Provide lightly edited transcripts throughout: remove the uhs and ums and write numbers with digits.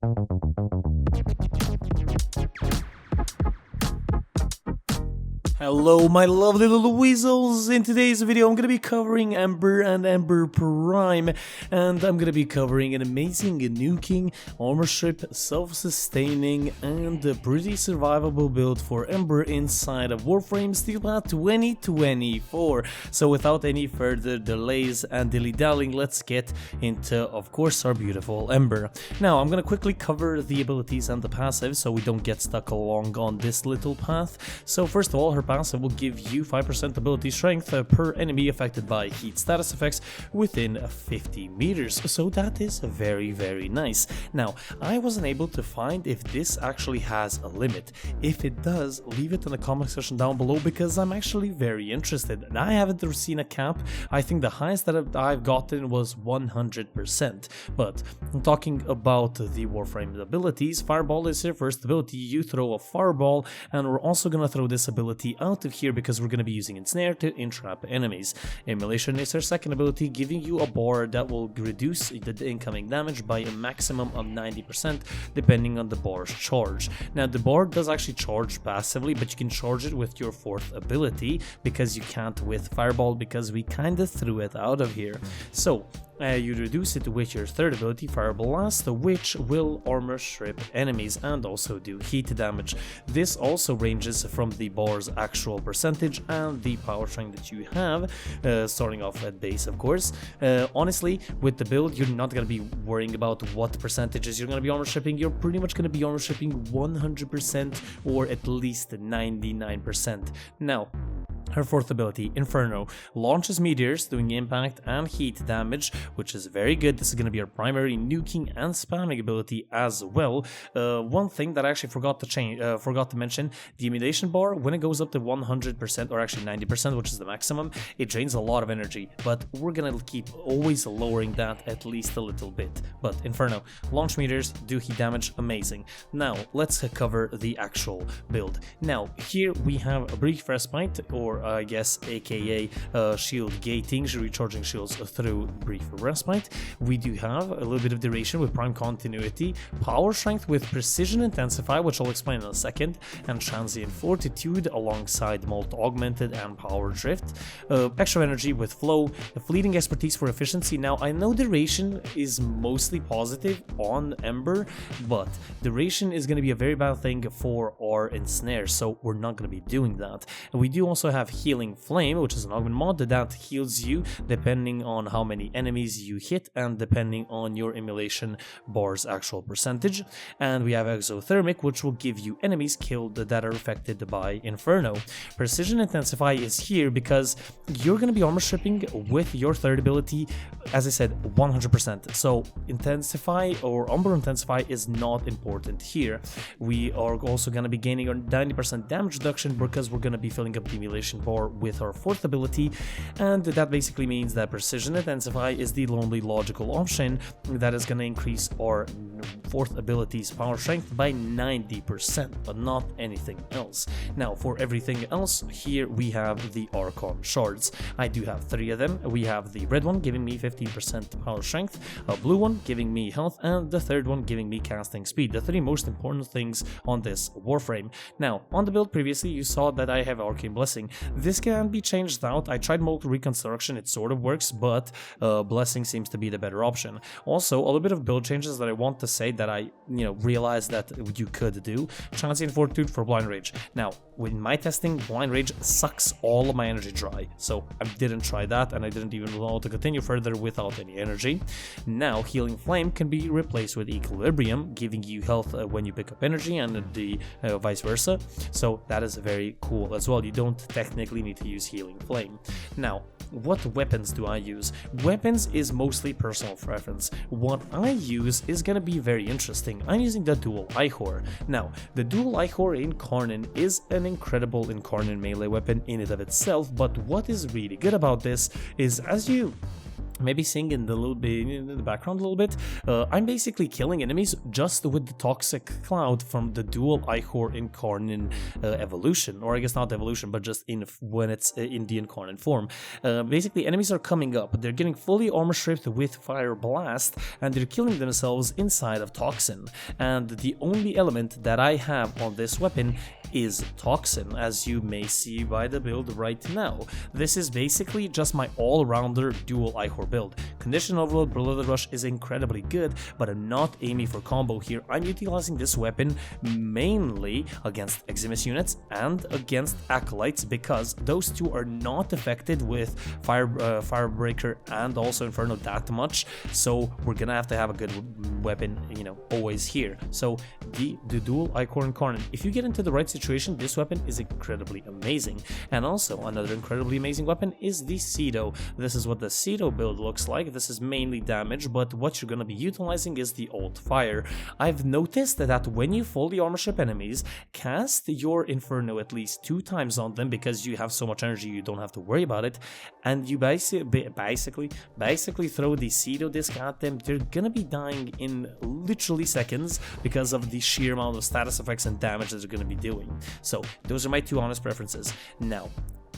Hello my lovely little weasels. In today's video I'm going to be covering Ember and Ember Prime, and I'm going to be covering an amazing nuking, armor strip, self-sustaining and a pretty survivable build for Ember inside of Warframe Steelpath 2024. So without any further delays and dilly-dallying, let's get into, of course, our beautiful Ember. Now I'm going to quickly cover the abilities and the passive so we don't get stuck along on this little path. So first of all, her passive will give you 5% ability strength per enemy affected by heat status effects within 50 meters, so that is very nice. Now, I wasn't able to find if this actually has a limit. If it does, leave it in the comment section down below because I'm actually very interested, and I haven't seen a cap. I think the highest that I've gotten was 100%, but I'm talking about the Warframe abilities. Fireball is your first ability. You throw a fireball, and we're also gonna throw this ability out of here because we're going to be using Ensnare to entrap enemies. Immolatuion is her second ability, giving you a bar that will reduce the incoming damage by a maximum of 90% depending on the bar's charge. Now the bar does actually charge passively, but you can charge it with your fourth ability because you can't with Fireball because we kinda threw it out of here. So you reduce it with your third ability, Fire Blast, which will armor strip enemies and also do heat damage. This also ranges from the bar's actual percentage and the power strength that you have, starting off at base, of course. Honestly, with the build, you're not going to be worrying about what percentages you're going to be armor stripping. You're pretty much going to be armor stripping 100% or at least 99%. Now, her fourth ability, Inferno, launches meteors doing impact and heat damage, which is very good. This is going to be her primary nuking and spamming ability as well. One thing that I actually forgot to mention, the emulation bar, when it goes up to 100% or actually 90%, which is the maximum, it drains a lot of energy, but we're going to keep always lowering that at least a little bit. But Inferno, launch meteors, do heat damage, amazing. Now, let's cover the actual build. Now, here we have a brief respite, or I guess aka shield gating, recharging shields through brief respite. We do have a little bit of duration with prime continuity, power strength with precision intensify, which I'll explain in a second, and transient fortitude alongside molt augmented and power drift, extra energy with flow, fleeting expertise for efficiency. Now I know duration is mostly positive on Ember, but duration is going to be a very bad thing for our Ensnare, so we're not going to be doing that. And we do also have Healing Flame, which is an augment mod that heals you depending on how many enemies you hit and depending on your emulation bar's actual percentage. And we have Exothermic, which will give you enemies killed that are affected by Inferno. Precision Intensify is here because you're going to be armor stripping with your third ability, as I said, 100%. So Intensify or Umber Intensify is not important here. We are also going to be gaining a 90% damage reduction because we're going to be filling up the emulation bar with our fourth ability, and that basically means that Precision Intensify is the only logical option that is going to increase our fourth ability's power strength by 90%, but not anything else. Now for everything else, here we have the Archon shards. I do have 3 of them. We have the red one giving me 15% power strength, a blue one giving me health, and the third one giving me casting speed, the 3 most important things on this Warframe. Now on the build previously you saw that I have Arcane Blessing. This can be changed out. I tried Molten Reconstruction, it sort of works, but Blessing seems to be the better option. Also, a little bit of build changes that I want to say that I realized that you could do. Transient Fortitude for Blind Rage. Now, with my testing, Blind Rage sucks all of my energy dry, so I didn't try that, and I didn't even want to continue further without any energy. Now, Healing Flame can be replaced with Equilibrium, giving you health when you pick up energy, and the vice versa, so that is very cool as well. You don't technically need to use Healing Flame. Now, what weapons do I use? Weapons is mostly personal preference. What I use is gonna be very interesting. I'm using the Dual Ihor. Now, the Dual Ihor Incarnate is an incredible Incarnate melee weapon in and of itself, but what is really good about this is as you maybe sing in the little bit in the background a little bit. I'm basically killing enemies just with the toxic cloud from the dual Ichor Incarnate evolution, or I guess not evolution, but just when it's in the incarnate form. Basically, enemies are coming up, they're getting fully armor stripped with Fire Blast, and they're killing themselves inside of Toxin. And the only element that I have on this weapon is Toxin, as you may see by the build right now. This is basically just my all-rounder dual Ichor build. Condition Overload Blood Rush is incredibly good, but I'm not aiming for combo here. I'm utilizing this weapon mainly against Eximus units and against Acolytes, because those two are not affected with Firebreaker and also Inferno that much, so we're gonna have to have a good weapon, you know, always here. So the dual Ichor Incarnate, if you get into the right situation, this weapon is incredibly amazing. And also another incredibly amazing weapon is the Cedo. This is what the Cedo build looks like. This is mainly damage, but what you're going to be utilizing is the Alt Fire. I've noticed that when you fully armor strip enemies, cast your Inferno at least 2 times on them, because you have so much energy you don't have to worry about it, and you basically throw the Cedo disc at them. They're gonna be dying in literally seconds because of the sheer amount of status effects and damage that they're gonna be doing. So those are my 2 honest preferences. Now,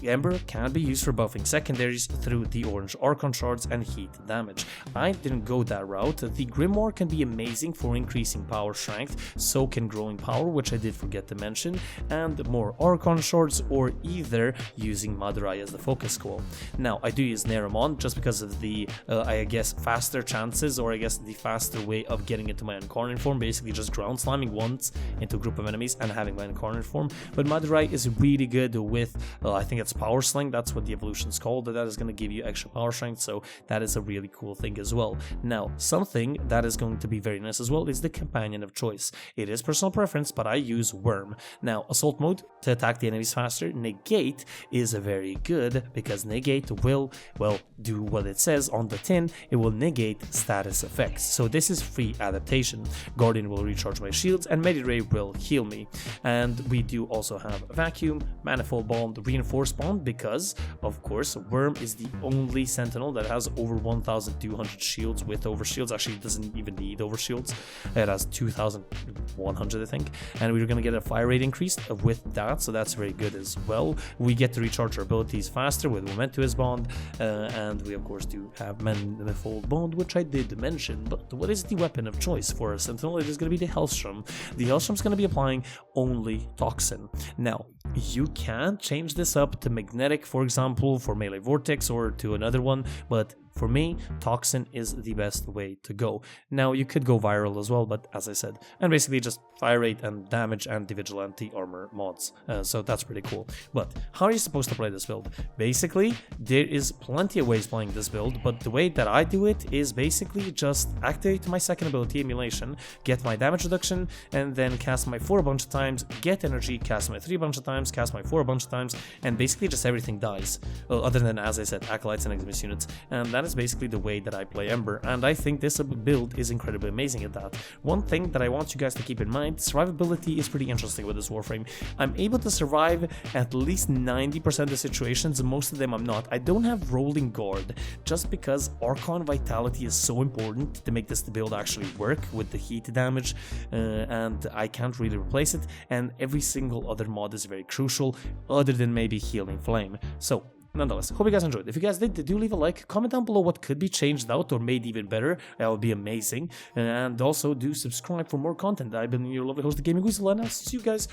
Ember can be used for buffing secondaries through the orange Archon shards and heat damage. I didn't go that route. The Grimoire can be amazing for increasing power strength, so can growing power, which I did forget to mention, and more Archon shards, or either using Madurai as the focus call. Now, I do use Neramon just because of the, I guess, faster chances, or I guess the faster way of getting into my incarnate form, basically just ground slamming once into a group of enemies and having my incarnate form. But Madurai is really good with, I think it's Power Sling, that's what the evolution's called. That is going to give you extra power strength, so that is a really cool thing as well. Now, something that is going to be very nice as well is the companion of choice. It is personal preference, but I use Worm. Now, Assault Mode to attack the enemies faster. Negate is very good, because Negate will, well, do what it says on the tin. It will negate status effects, so this is free adaptation. Guardian will recharge my shields, and Mediray will heal me. And we do also have Vacuum, Manifold Bond, Reinforced Bond, because of course Worm is the only sentinel that has over 1200 shields with overshields. Actually, it doesn't even need overshields. It has 2100, I think, and we're gonna get a fire rate increase with that, so that's very good as well. We get to recharge our abilities faster with Momentous Bond, and we of course do have Manifold Bond, which I did mention. But what is the weapon of choice for a sentinel? It is going to be the Hellstrom. The Hellstrom's going to be applying only Toxin. Now, you can change this up to Magnetic, for example, for Melee Vortex, or to another one, but for me, Toxin is the best way to go. Now, you could go viral as well, but as I said, and basically just fire rate and damage and the Vigilante armor mods. So that's pretty cool. But how are you supposed to play this build? Basically, there is plenty of ways playing this build, but the way that I do it is basically just activate my second ability, Emulation, get my damage reduction, and then cast my 4 a bunch of times, get energy, cast my 3 a bunch of times, cast my 4 a bunch of times, and basically just everything dies. Other than, as I said, Acolytes and Eximus units. And that is basically the way that I play Ember, and I think this build is incredibly amazing at that. One thing that I want you guys to keep in mind, survivability is pretty interesting with this Warframe. I'm able to survive at least 90% of the situations, most of them I'm not. I don't have Rolling Guard, just because Archon Vitality is so important to make this build actually work with the heat damage, and I can't really replace it, and every single other mod is very crucial, other than maybe Healing Flame. So, nonetheless, hope you guys enjoyed. If you guys did, do leave a like, comment down below what could be changed out or made even better. That would be amazing. And also do subscribe for more content. I've been your lovely host, The Gaming Weasel, and I'll see you guys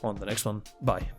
on the next one. Bye.